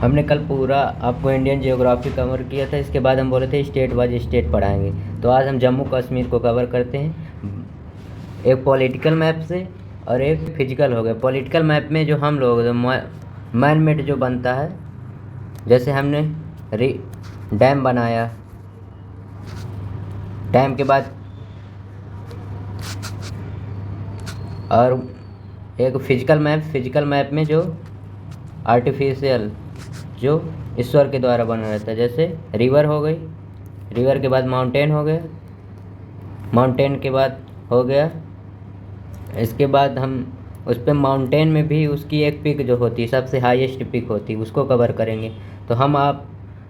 हमने कल पूरा आपको इंडियन जियोग्राफी कवर किया था। इसके बाद हम बोले थे स्टेट वाइज स्टेट पढ़ाएंगे, तो आज हम जम्मू कश्मीर को कवर करते हैं, एक पॉलिटिकल मैप से और एक फिजिकल हो गया। पॉलिटिकल मैप में जो हम लोग मैन मेड जो बनता है, जैसे हमने डैम बनाया, डैम के बाद और एक फिजिकल मैप में जो आर्टिफिशियल जो ईश्वर के द्वारा बना रहता है, जैसे रिवर हो गई, रिवर के बाद माउंटेन हो गया, माउंटेन के बाद हो गया, इसके बाद हम उस पर माउंटेन में भी उसकी एक पिक जो होती है, सबसे हाईएस्ट पिक होती है, उसको कवर करेंगे। तो हम आप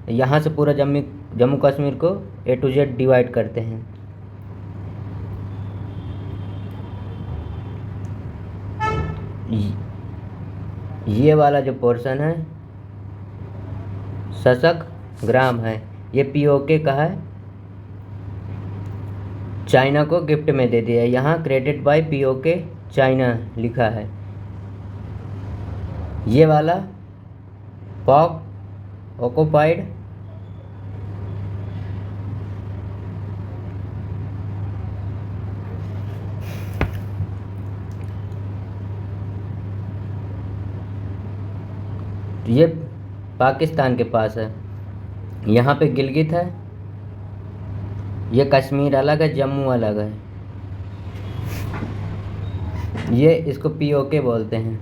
यहाँ से पूरा जम्मू कश्मीर को A to Z डिवाइड करते हैं। ये वाला जो पोर्शन है शशक ग्राम है, ये POK का है, चाइना को गिफ्ट में दे दिया है। यहाँ क्रेडिट बाय POK चाइना लिखा है। ये वाला पॉक ऑक्युपाइड ये पाकिस्तान के पास है। यहाँ पे गिलगित है, ये कश्मीर अलग है, जम्मू अलग है। ये इसको POK बोलते हैं।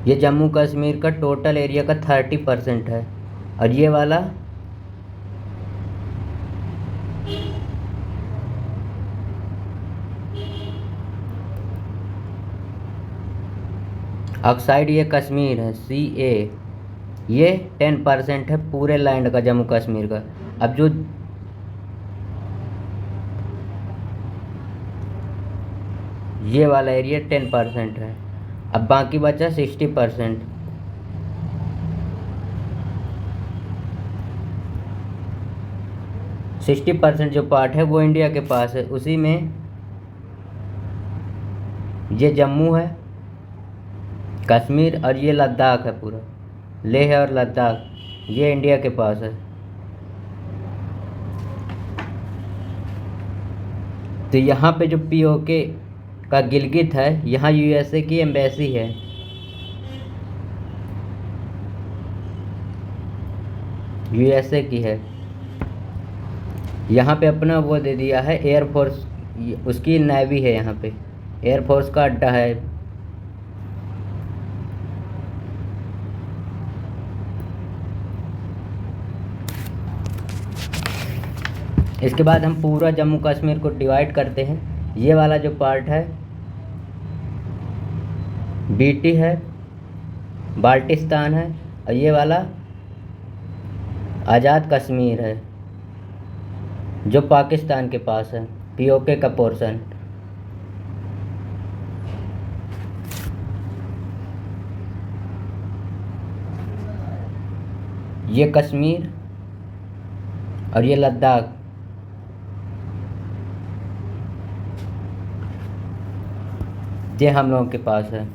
ये जम्मू कश्मीर का टोटल एरिया का 30% है। और ये वाला ऑक्साइड, ये कश्मीर है, CA, ये 10% है पूरे लैंड का, जम्मू कश्मीर का। अब जो ये वाला एरिया 10% है, अब बाकी बचा 60%। जो पार्ट है वो इंडिया के पास है, उसी में ये जम्मू है, कश्मीर, और ये लद्दाख है, पूरा लेह और लद्दाख, ये इंडिया के पास है। तो यहाँ पे जो POK का गिलगित है, यहाँ USA की एम्बेसी है। USA की है। यहाँ पे अपना वो दे दिया है एयरफोर्स, उसकी नेवी है, यहाँ पे एयरफोर्स का अड्डा है। इसके बाद हम पूरा जम्मू कश्मीर को डिवाइड करते हैं। ये वाला जो पार्ट है BT है, बाल्टिस्तान है, और ये वाला आज़ाद कश्मीर है जो पाकिस्तान के पास है, POK का पोर्शन। ये कश्मीर और ये लद्दाख, ये हम लोगों के पास है।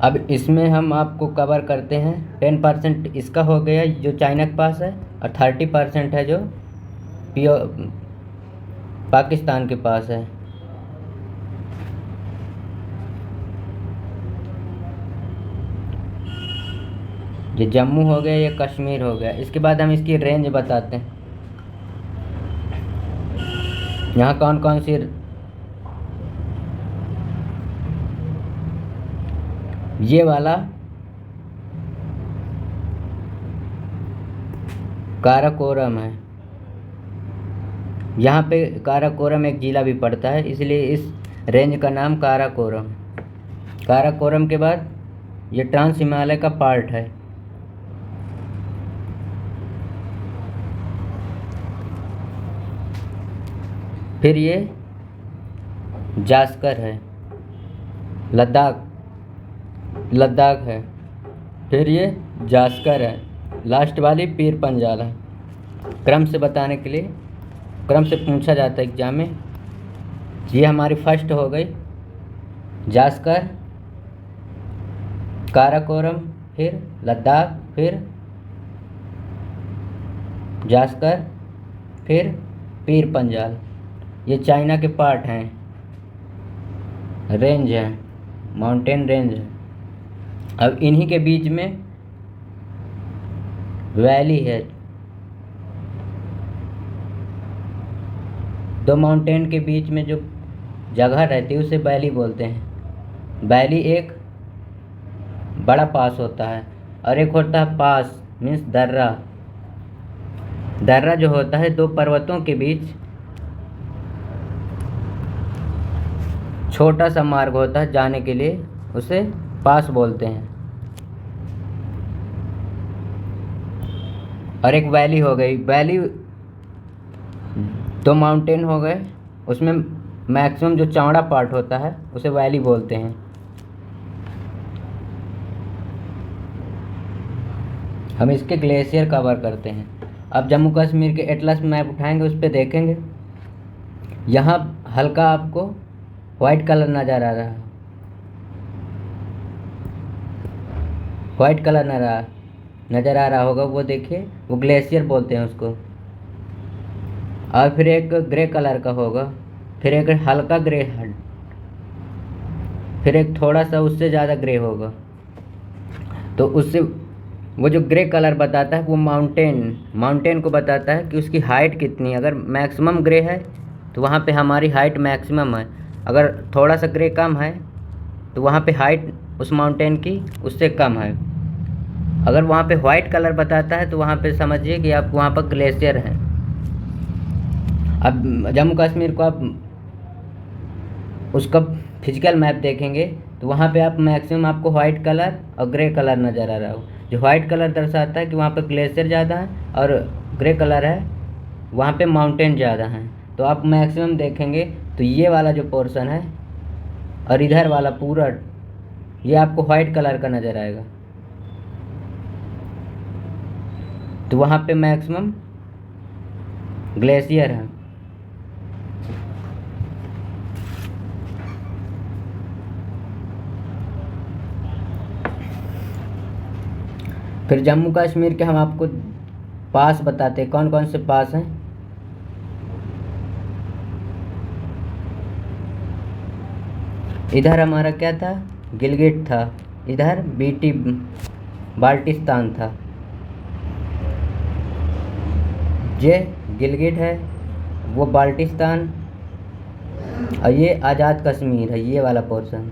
अब इसमें हम आपको कवर करते हैं, 10% इसका हो गया जो चाइना के पास है, और 30% है जो पाकिस्तान के पास है। ये जम्मू हो गया, ये कश्मीर हो गया। इसके बाद हम इसकी रेंज बताते हैं, यहाँ कौन कौन सी ये वाला काराकोरम है, यहाँ पे काराकोरम एक जिला भी पड़ता है, इसलिए इस रेंज का नाम काराकोरम। काराकोरम के बाद ये ट्रांस हिमालय का पार्ट है। फिर ये जास्कर है, लद्दाख है। फिर ये जास्कर है, लास्ट वाली पीर पंजाल है। क्रम से बताने के लिए, क्रम से पूछा जाता है एग्जाम में। ये हमारी फर्स्ट हो गई जास्कर, काराकोरम, फिर लद्दाख, फिर जास्कर, फिर पीर पंजाल। ये चाइना के पार्ट हैं, रेंज है, माउंटेन रेंज है। अब इन्हीं के बीच में वैली है। दो माउंटेन के बीच में जो जगह रहती है उसे वैली बोलते हैं। वैली एक बड़ा पास होता है और एक होता है पास मीन्स दर्रा। दर्रा जो होता है दो पर्वतों के बीच छोटा सा मार्ग होता है जाने के लिए, उसे पास बोलते हैं। और एक वैली हो गई। वैली दो माउंटेन हो गए, उसमें मैक्सिमम जो चौड़ा पार्ट होता है उसे वैली बोलते हैं। हम इसके ग्लेशियर कवर करते हैं। अब जम्मू कश्मीर के एटलस मैप उठाएंगे, उस पर देखेंगे यहाँ हल्का आपको वाइट कलर नज़र आ रहा है, वाइट कलर नज़र आ रहा होगा, वो देखिए, वो ग्लेशियर बोलते हैं उसको। और फिर एक ग्रे कलर का होगा, फिर एक हल्का ग्रे, फिर एक थोड़ा सा उससे ज़्यादा ग्रे होगा। तो उससे वो जो ग्रे कलर बताता है वो माउंटेन को बताता है कि उसकी हाइट कितनी है। अगर मैक्सिमम ग्रे है तो वहाँ पे हमारी हाइट मैक्सिमम है, अगर थोड़ा सा ग्रे कम है तो वहाँ पे हाइट उस माउंटेन की उससे कम है। अगर वहाँ पे वाइट कलर बताता है तो वहाँ पे समझिए कि आप वहाँ पर ग्लेशियर हैं। अब जम्मू कश्मीर को आप उसका फिजिकल मैप देखेंगे तो वहाँ पे आप मैक्सिमम आपको वाइट कलर और ग्रे कलर नज़र आ रहा हो। जो वाइट कलर दर्शाता है कि वहाँ पे ग्लेशियर ज़्यादा है, और ग्रे कलर है वहाँ पे माउंटेन ज़्यादा हैं। तो आप मैक्सिमम देखेंगे तो ये वाला जो पोर्शन है और इधर वाला पूरा ये आपको वाइट कलर का नज़र आएगा। तो वहाँ पे मैक्सिमम ग्लेशियर है। फिर जम्मू कश्मीर के हम आपको पास बताते हैं, कौन कौन से पास हैं। इधर हमारा क्या था, गिलगिट था, इधर बाल्टिस्तान था। ये गिलगिट है, वो बाल्टिस्तान, और ये आज़ाद कश्मीर है, ये वाला पोर्शन।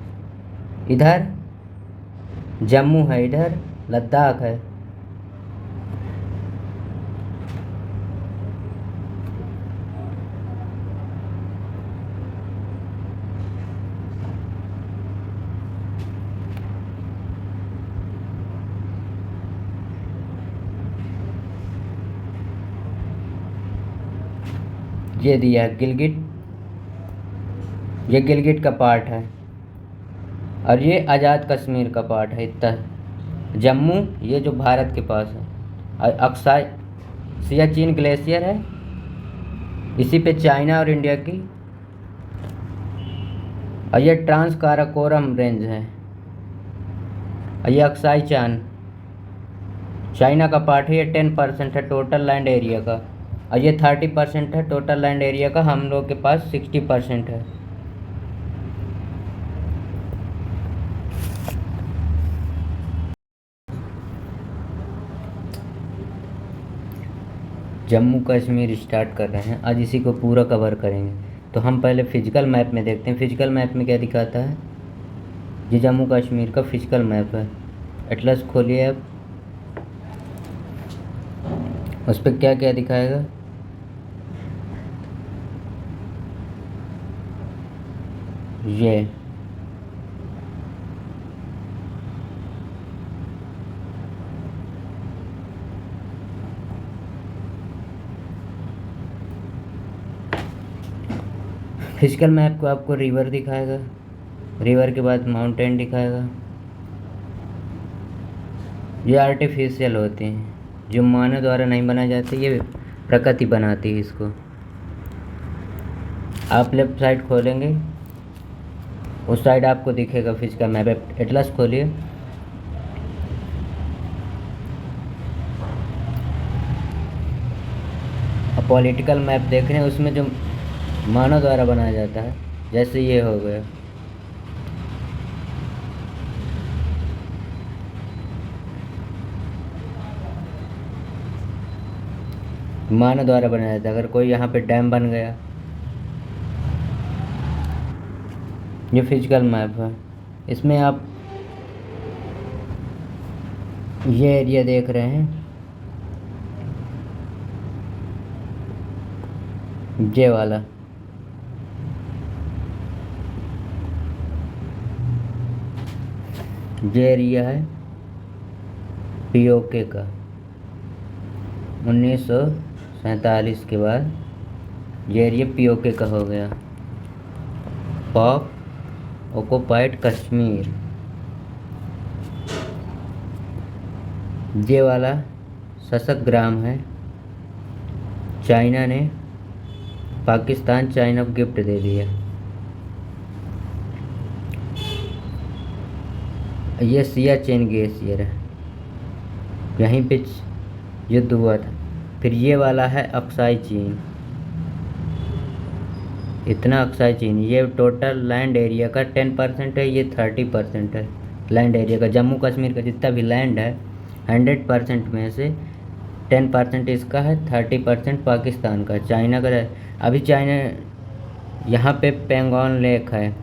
इधर जम्मू है, इधर लद्दाख है। ये दिया है गिलगिट, ये गिलगिट का पार्ट है, और ये आज़ाद कश्मीर का पार्ट है। इतना जम्मू ये जो भारत के पास है, और अक्साई सियाचिन ग्लेशियर है, इसी पे चाइना और इंडिया की, और ये ट्रांस काराकोरम रेंज है, और ये अक्साई चाइना का पार्ट है। ये 10% है टोटल लैंड एरिया का, और ये 30% है टोटल लैंड एरिया का। हम लोग के पास 60% है। जम्मू कश्मीर स्टार्ट कर रहे हैं, आज इसी को पूरा कवर करेंगे। तो हम पहले फिजिकल मैप में देखते हैं, फिजिकल मैप में क्या दिखाता है। ये जम्मू कश्मीर का फिजिकल मैप है। एटलस खोलिए आप, उस पर क्या क्या दिखाएगा। ये फिजिकल मैप को आपको रिवर दिखाएगा, रिवर के बाद माउंटेन दिखाएगा। ये आर्टिफिशियल होते हैं, जो मानव द्वारा नहीं बनाए जाते, ये प्रकृति बनाती है इसको। आप लेफ्ट साइड खोलेंगे, उस साइड आपको दिखेगा फिजिकल मैप। एटलस खोलिए, पॉलिटिकल मैप देख रहे हैं उसमें जो मानव द्वारा बनाया जाता है, जैसे ये हो गया, मानव द्वारा बनाया जाता है। अगर कोई यहाँ पे डैम बन गया, ये फिजिकल मैप है। इसमें आप ये एरिया देख रहे हैं, ये वाला, ये एरिया है पीओके का। 1947 के बाद ये एरिया पीओके का हो गया, पॉप ऑक्युपाइड कश्मीर। ये वाला शशक ग्राम है, चाइना ने पाकिस्तान चाइना को गिफ्ट दे दिया। ये सियाचिन ग्लेशियर है, यहीं पे युद्ध हुआ था। फिर ये वाला है अक्साई चीन, इतना अक्साई चीन। ये टोटल लैंड एरिया का 10% है, ये 30% है लैंड एरिया का। जम्मू कश्मीर का जितना भी लैंड है 100% में से 10% इसका है, 30% पाकिस्तान का, चाइना का है। अभी चाइना यहाँ पे पेंगोंग लेक है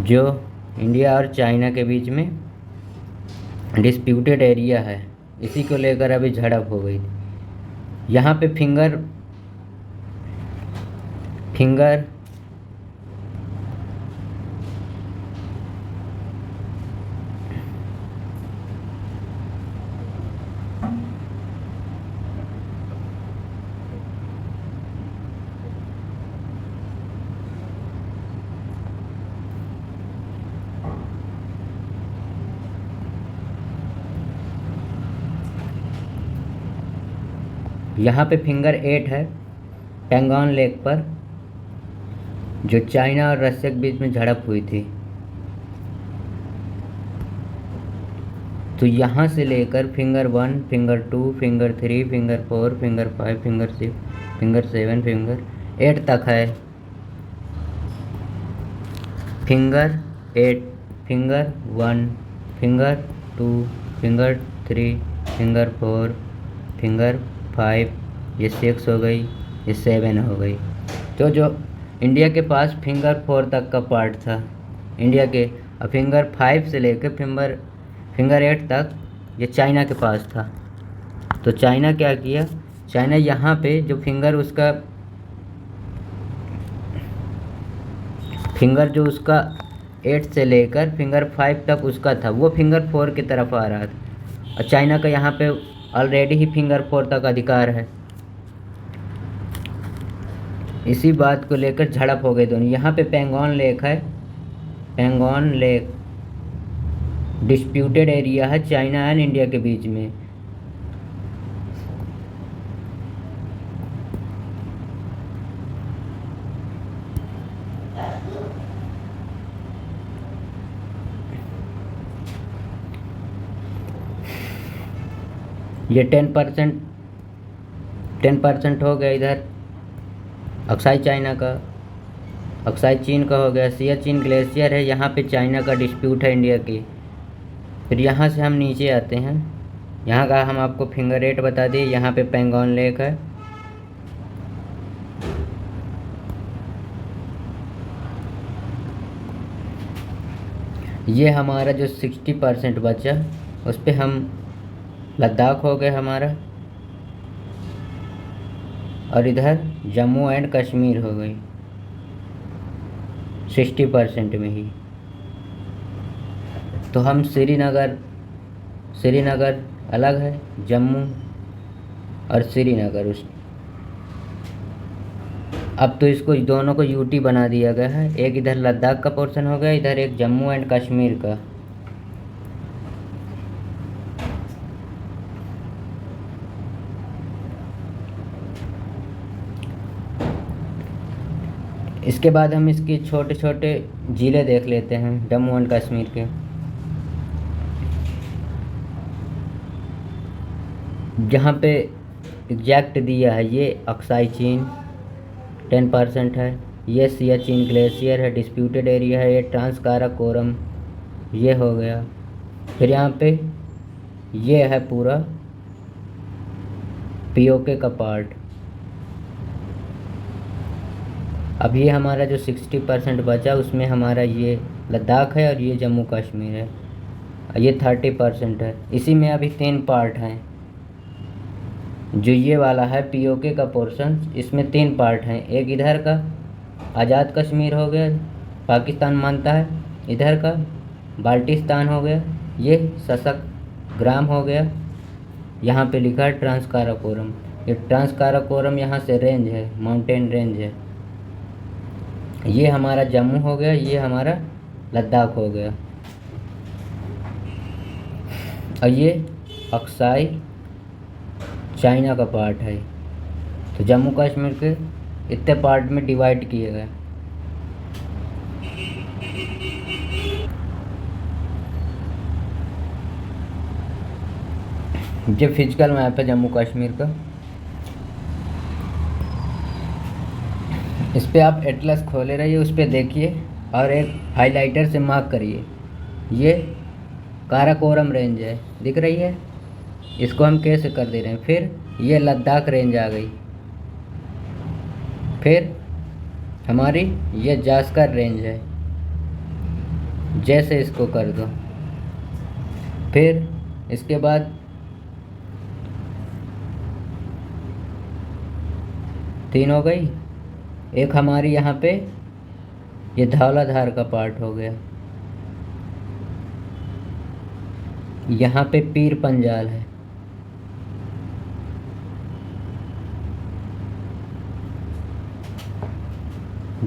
जो इंडिया और चाइना के बीच में डिस्प्यूटेड एरिया है, इसी को लेकर अभी झड़प हो गई। यहाँ पे फिंगर यहाँ पे फिंगर 8 है पेंगोंग लेक पर, जो चाइना और रशिया के बीच में झड़प हुई थी। तो यहाँ से लेकर finger 1, finger 2, finger 3, finger 4, finger 5, finger 6, finger 7, finger 8 तक है। Finger 8, finger 1, finger 2, finger 3, finger 4, finger 5, ये 6 हो गई, ये 7 हो गई। तो जो इंडिया के पास फिंगर 4 तक का पार्ट था इंडिया के, और फिंगर 5 से लेकर फिंगर 8 तक ये चाइना के पास था। तो चाइना क्या किया, चाइना यहाँ पे जो फिंगर उसका फिंगर जो उसका 8 से लेकर फिंगर 5 तक उसका था, वो फिंगर 4 की तरफ आ रहा था। और चाइना का यहाँ पे ऑलरेडी ही फिंगर 4 तक अधिकार है। इसी बात को लेकर झड़प हो गई दोनों। यहाँ पे पेंगोंग लेक है, पेंगोंग लेक डिस्प्यूटेड एरिया है चाइना एंड इंडिया के बीच में। ये 10% हो गया इधर अक्साई चाइना का, अक्साई चीन का हो गया। सियाचिन ग्लेशियर है, यहाँ पे चाइना का डिस्प्यूट है इंडिया की। फिर यहाँ से हम नीचे आते हैं, यहाँ का हम आपको फिंगर 8 बता दिए। यहाँ पे पेंगोंग लेक है, ये हमारा जो 60% बचा उस पर हम लद्दाख हो गए हमारा, और इधर जम्मू एंड कश्मीर हो गई 60% में ही। तो हम श्रीनगर अलग है, जम्मू और श्रीनगर उस अब तो इसको दोनों को यूटी बना दिया गया है। एक इधर लद्दाख का पोर्शन हो गया, इधर एक जम्मू एंड कश्मीर का। इसके बाद हम इसके छोटे छोटे ज़िले देख लेते हैं जम्मू एंड कश्मीर के। जहाँ पे एग्जैक्ट दिया है ये अक्साई चीन 10% है, ये सियाचिन ग्लेशियर है, डिस्प्यूटेड एरिया है, ये ट्रांसकाराकोरम ये हो गया। फिर यहाँ पे ये है पूरा पीओके का पार्ट। अब ये हमारा जो 60% बचा उसमें हमारा ये लद्दाख है और ये जम्मू कश्मीर है, ये 30% है। इसी में अभी 3 पार्ट हैं। जो ये वाला है पीओके का पोर्शन, इसमें 3 पार्ट हैं। एक इधर का आज़ाद कश्मीर हो गया, पाकिस्तान मानता है, इधर का बाल्टिस्तान हो गया, ये सशक ग्राम हो गया। यहाँ पे लिखा है ट्रांसकाराकोरम, ये ट्रांसकाराकोरम यहाँ से रेंज है, माउंटेन रेंज है। ये हमारा जम्मू हो गया, ये हमारा लद्दाख हो गया, और ये अक्साई चाइना का पार्ट है। तो जम्मू कश्मीर के इतने पार्ट में डिवाइड किए गए। ये फिजिकल मैप है जम्मू कश्मीर का। इस पर आप एटलस खोले रहिए, उस पर देखिए और एक हाइलाइटर से मार्क करिए। ये काराकोरम रेंज है, दिख रही है, इसको हम कैसे कर दे रहे हैं। फिर ये लद्दाख रेंज आ गई, फिर हमारी ये जास्कर रेंज है, जैसे इसको कर दो। फिर इसके बाद तीन हो गई। एक हमारी यहाँ पे ये धौलाधार का पार्ट हो गया, यहाँ पे पीर पंजाल है,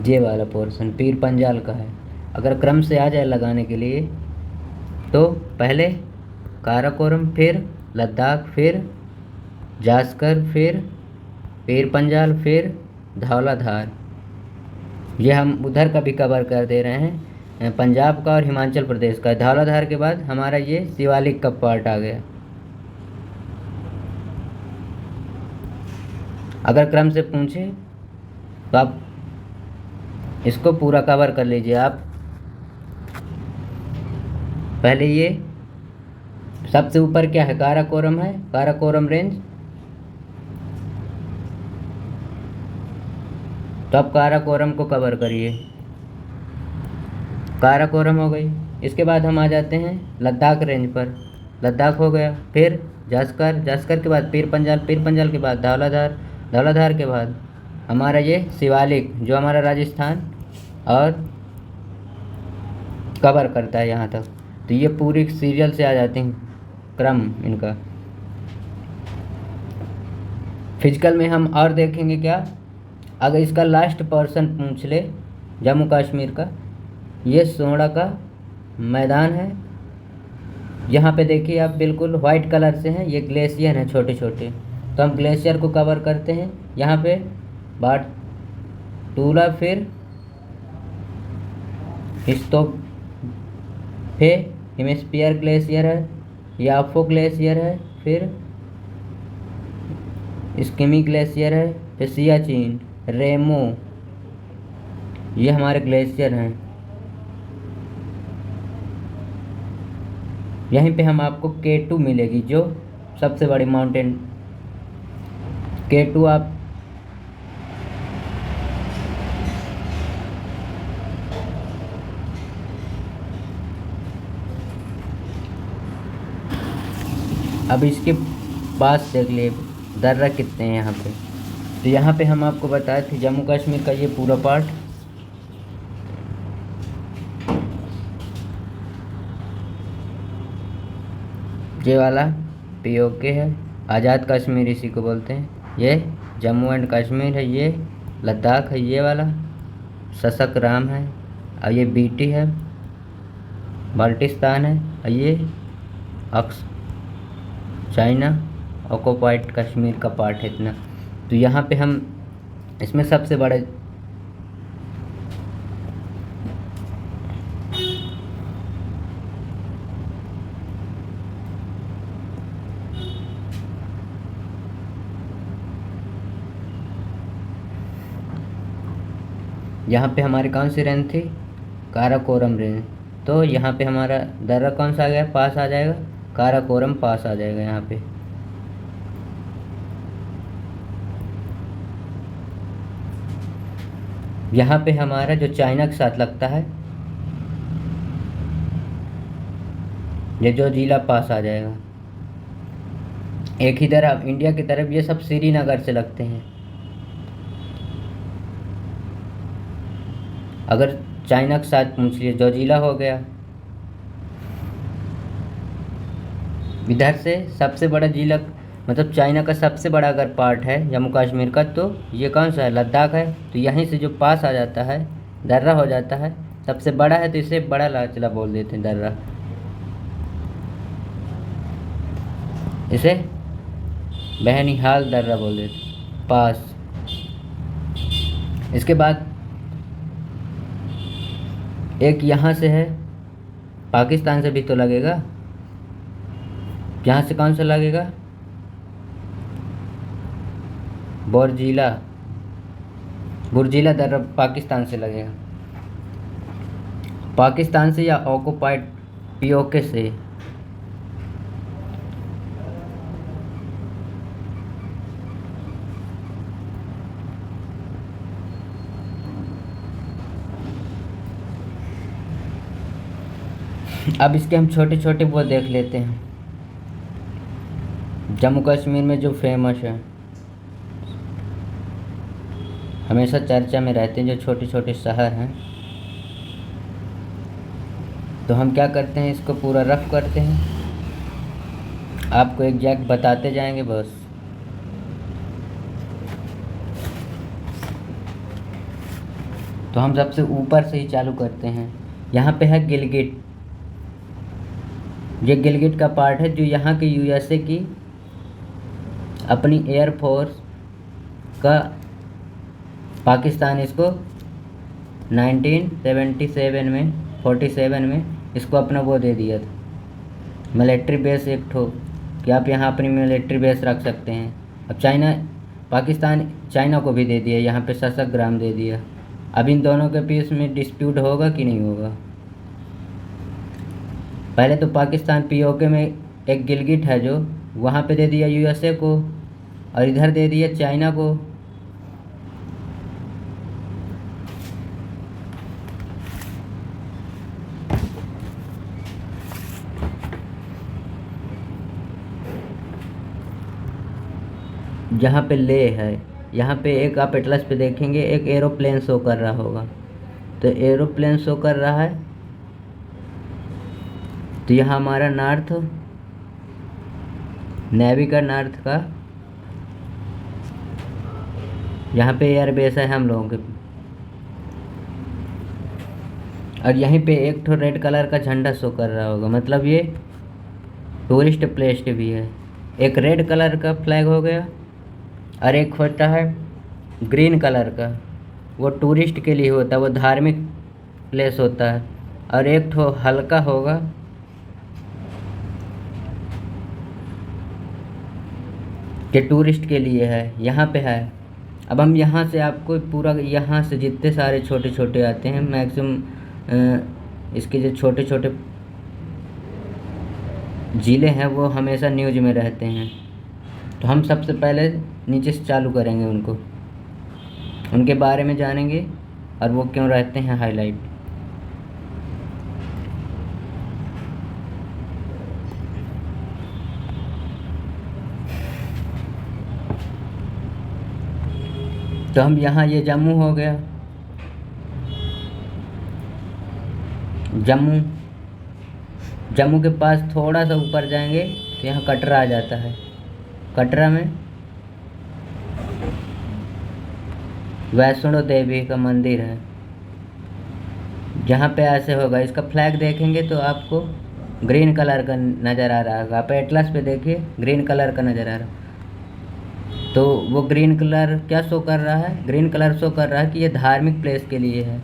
ये वाला पोर्शन पीर पंजाल का है। अगर क्रम से आ जाए लगाने के लिए तो पहले काराकोरम, फिर लद्दाख, फिर जास्कर, फिर पीर पंजाल, फिर धौलाधार। ये हम उधर का भी कवर कर दे रहे हैं, पंजाब का और हिमाचल प्रदेश का। धौलाधार के बाद हमारा ये शिवालिक का पार्ट आ गया। अगर क्रम से पूछे तो आप इसको पूरा कवर कर लीजिए। आप पहले ये सबसे ऊपर क्या है, काराकोरम है, काराकोरम रेंज। तो आप काराकोरम को कवर करिए, काराकोरम हो गई। इसके बाद हम आ जाते हैं लद्दाख रेंज पर, लद्दाख हो गया। फिर जास्कर, जास्कर के बाद पीर पंजाल, पीर पंजाल के बाद धौलाधार, धौलाधार के बाद हमारा ये शिवालिक जो हमारा राजस्थान और कवर करता है यहाँ तक। तो ये पूरी सीरियल से आ जाती हैं क्रम इनका। फिजिकल में हम और देखेंगे क्या, अगर इसका लास्ट पर्सन पूछ ले जम्मू कश्मीर का, ये सोड़ा का मैदान है। यहाँ पे देखिए आप बिल्कुल वाइट कलर से हैं, ये ग्लेशियर हैं छोटे छोटे। तो हम ग्लेशियर को कवर करते हैं। यहाँ पे बाटूला, फिर हिस्तोफे हेमिस्फीयर ग्लेशियर है, याफो ग्लेशियर है, फिर स्किमी ग्लेशियर है, फिर सियाचिन, रेमो, ये हमारे ग्लेशियर हैं। यहीं पे हम आपको K2 मिलेगी, जो सबसे बड़ी माउंटेन K2। आप अब इसके पास देख लिए दर्रा कितने हैं यहाँ पे। तो यहाँ पे हम आपको बताए थे जम्मू कश्मीर का ये पूरा पार्ट, ये वाला पीओके है, आज़ाद कश्मीर इसी को बोलते हैं। ये जम्मू एंड कश्मीर है, ये लद्दाख है, ये वाला सशक राम है, और ये बीटी है, बाल्टिस्तान है, और ये अक्स चाइना ऑक्युपाइड कश्मीर का पार्ट है इतना। तो यहाँ पे हम इसमें सबसे बड़े यहाँ पे हमारी कौन सी रेंज थी, काराकोरम रेंज। तो यहाँ पे हमारा दर्रा कौन सा आ गया, पास आ जाएगा, काराकोरम पास आ जाएगा यहाँ पे। यहाँ पे हमारा जो चाइना के साथ लगता है ये जो जिला पास आ जाएगा। एक ही तरफ इंडिया की तरफ ये सब श्रीनगर से लगते हैं। अगर चाइना के साथ पूछ लिए जो जिला हो गया। इधर से सबसे बड़ा जिला मतलब चाइना का सबसे बड़ा अगर पार्ट है जम्मू कश्मीर का तो ये कौन सा है, लद्दाख है। तो यहीं से जो पास आ जाता है दर्रा हो जाता है, सबसे बड़ा है तो इसे बड़ा लाचला बोल देते हैं दर्रा, इसे बहनिहाल दर्रा बोल देते पास। इसके बाद एक यहाँ से है, पाकिस्तान से भी तो लगेगा, यहाँ से कौन सा लगेगा, बोरजिला, बुरजिला दर्रा पाकिस्तान से लगेगा, पाकिस्तान से या ऑक्युपाइड पीओके से। अब इसके हम छोटे छोटे वो देख लेते हैं। जम्मू कश्मीर में जो फेमस है, हमेशा चर्चा में रहते हैं, जो छोटे छोटे शहर हैं, तो हम क्या करते हैं इसको पूरा रफ करते हैं, आपको एग्जैक्ट बताते जाएंगे बस। तो हम सबसे ऊपर से ही चालू करते हैं। यहाँ पे है गिलगिट, ये गिलगिट का पार्ट है जो यहाँ के यूएसए की अपनी एयरफोर्स का, पाकिस्तान इसको 1947 में 47 में इसको अपना वो दे दिया था, मिलिट्री बेस एक ठो, कि आप यहाँ अपनी मिलिट्री बेस रख सकते हैं। अब पाकिस्तान चाइना को भी दे दिया, यहाँ पे शशक ग्राम दे दिया। अब इन दोनों के बीच में डिस्प्यूट होगा कि नहीं होगा। पहले तो पाकिस्तान पीओके में एक गिलगिट है जो वहाँ पे दे दिया यूएसए को, और इधर दे दिया चाइना को। जहाँ पे ले है, यहाँ पे एक आप एटलस पे देखेंगे एक एरोप्लेन शो कर रहा होगा, तो एरोप्लेन शो कर रहा है। तो यहाँ हमारा नॉर्थ नेवी का, नॉर्थ का यहाँ पे एयरबेस है हम लोगों के, और यहीं पे एक ठो रेड कलर का झंडा शो कर रहा होगा, मतलब ये टूरिस्ट प्लेस भी है। एक रेड कलर का फ्लैग हो गया, और एक होता है ग्रीन कलर का, वो टूरिस्ट के लिए होता है, वो धार्मिक प्लेस होता है। और एक ठो हल्का होगा कि टूरिस्ट के लिए है, यहाँ पे है। अब हम यहाँ से आपको पूरा, यहाँ से जितने सारे छोटे छोटे आते हैं मैक्सिमम, इसके जो छोटे छोटे ज़िले हैं वो हमेशा न्यूज़ में रहते हैं। तो हम सबसे पहले नीचे से चालू करेंगे, उनके बारे में जानेंगे और वो क्यों रहते हैं हाईलाइट। तो हम यहाँ, ये जम्मू हो गया, जम्मू के पास थोड़ा सा ऊपर जाएंगे तो यहाँ कटरा आ जाता है। कटरा में वैष्णो देवी का मंदिर है, जहाँ पे ऐसे होगा। इसका फ्लैग देखेंगे तो आपको ग्रीन कलर का नज़र आ रहा होगा, आप एटलस पे देखिए ग्रीन कलर का नज़र आ रहा है। तो वो ग्रीन कलर क्या शो कर रहा है, ग्रीन कलर शो कर रहा है कि ये धार्मिक प्लेस के लिए है।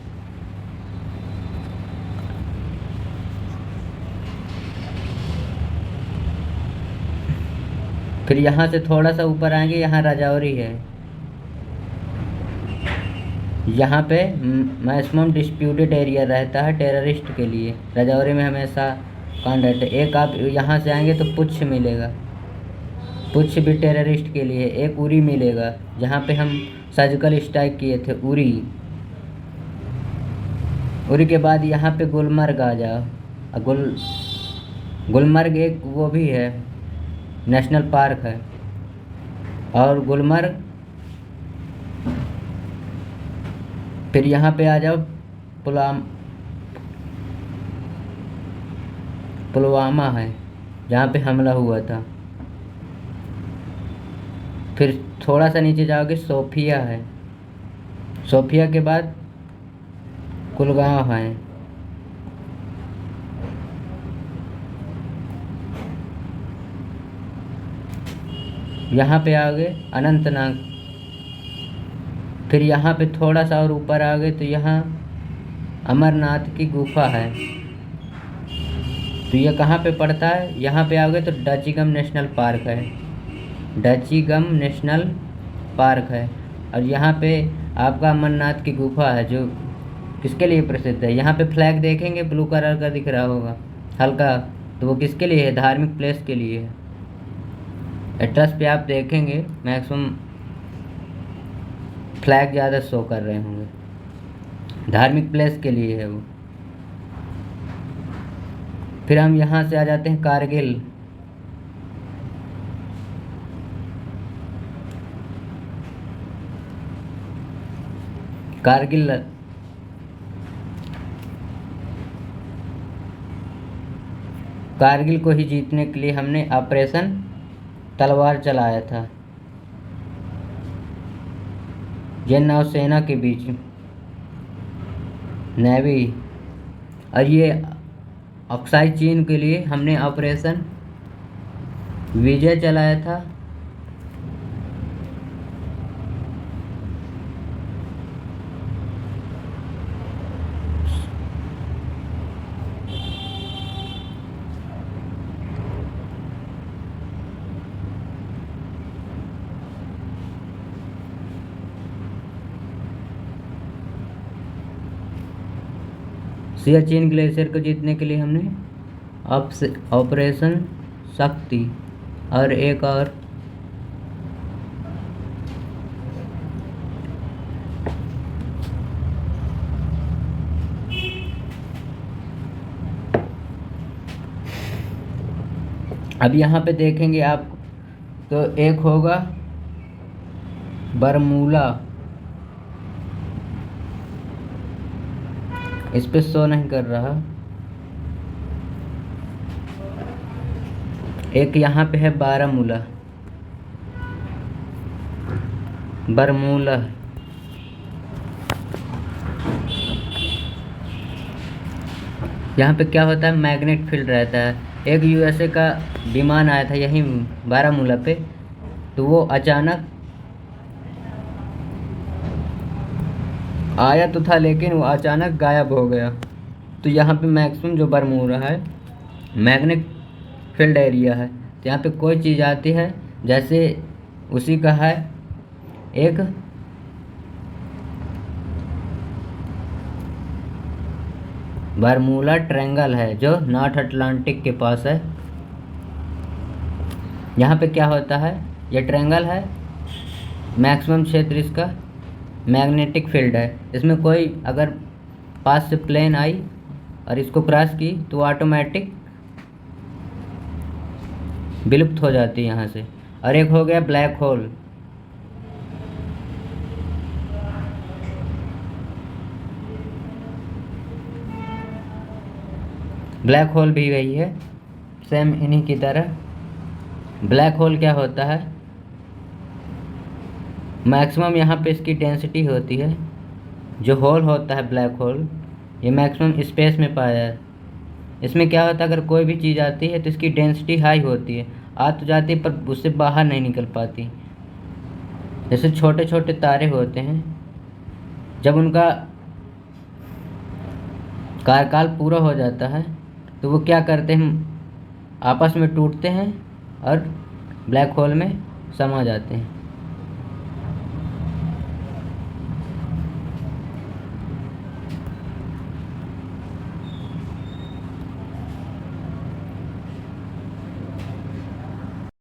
फिर यहाँ से थोड़ा सा ऊपर आएंगे, यहाँ राजौरी है, यहाँ पे मैक्सिमम डिस्प्यूटेड एरिया रहता है टेररिस्ट के लिए। राजौरी में हमेशा कांड रहता है। एक आप यहाँ से आएंगे तो पुछ मिलेगा, पुछ भी टेररिस्ट के लिए। एक उरी मिलेगा जहाँ पे हम सर्जिकल स्ट्राइक किए थे, उरी। उरी के बाद यहाँ पे गुलमर्ग आ जाओ। गुलमर्ग एक वो भी है, नेशनल पार्क है। और गुलमर्ग, फिर यहाँ पे आ जाओ पुलवामा है जहाँ पे हमला हुआ था। फिर थोड़ा सा नीचे जाओगे सोफिया है, सोफिया के बाद कुलगांव है। यहाँ पे आ गए अनंतनाग। फिर यहाँ पे थोड़ा सा और ऊपर आ गए तो यहाँ अमरनाथ की गुफा है। तो ये कहाँ पे पड़ता है? यहाँ पे आ गए तो डचीगम नेशनल पार्क है, डचीगम नेशनल पार्क है। और यहाँ पे आपका अमरनाथ की गुफा है जो किसके लिए प्रसिद्ध है। यहाँ पे फ्लैग देखेंगे ब्लू कलर का दिख रहा होगा हल्का, तो वो किसके लिए है? धार्मिक प्लेस के लिए है। एड्रेस पे आप देखेंगे मैक्सिमम फ्लैग ज़्यादा शो कर रहे होंगे, धार्मिक प्लेस के लिए है वो। फिर हम यहाँ से आ जाते हैं कारगिल। कारगिल को ही जीतने के लिए हमने ऑपरेशन तलवार चलाया था। ये नौसेना के बीच नेवी, और ये अक्साई चीन के लिए हमने ऑपरेशन विजय चलाया था। सियाचिन ग्लेशियर को जीतने के लिए हमने ऑपरेशन शक्ति और एक और अब यहाँ पे देखेंगे आप तो एक होगा बरमूला, इस पे शो नहीं कर रहा। एक यहाँ पे है बारामूला, बरमूला। यहाँ पे क्या होता है? मैग्नेट फील्ड रहता है। एक यूएसए का विमान आया था यहीं बारामूला पे, तो वो अचानक आया तो था लेकिन वो अचानक गायब हो गया। तो यहाँ पे मैक्सिमम जो बरमूला है मैग्नेट फील्ड एरिया है। तो यहाँ पे कोई चीज़ आती है, जैसे उसी का है एक बरमूला ट्रायंगल है जो नॉर्थ अटलांटिक के पास है। यहाँ पे क्या होता है? ये ट्रायंगल है, मैक्सिमम क्षेत्र इसका मैग्नेटिक फील्ड है। इसमें कोई अगर पास से प्लेन आई और इसको क्रॉस की तो ऑटोमेटिक विलुप्त हो जाती है यहाँ से। और एक हो गया ब्लैक होल। ब्लैक होल भी वही है सेम इन्हीं की तरह। ब्लैक होल क्या होता है? मैक्सिमम यहाँ पे इसकी डेंसिटी होती है। जो होल होता है ब्लैक होल, ये मैक्सिमम स्पेस में पाया है। इसमें क्या होता है? अगर कोई भी चीज़ आती है तो इसकी डेंसिटी हाई होती है, आ तो जाती है पर उससे बाहर नहीं निकल पाती। जैसे छोटे छोटे तारे होते हैं, जब उनका कार्यकाल पूरा हो जाता है तो वो क्या करते हैं? आपस में टूटते हैं और ब्लैक होल में समा जाते हैं।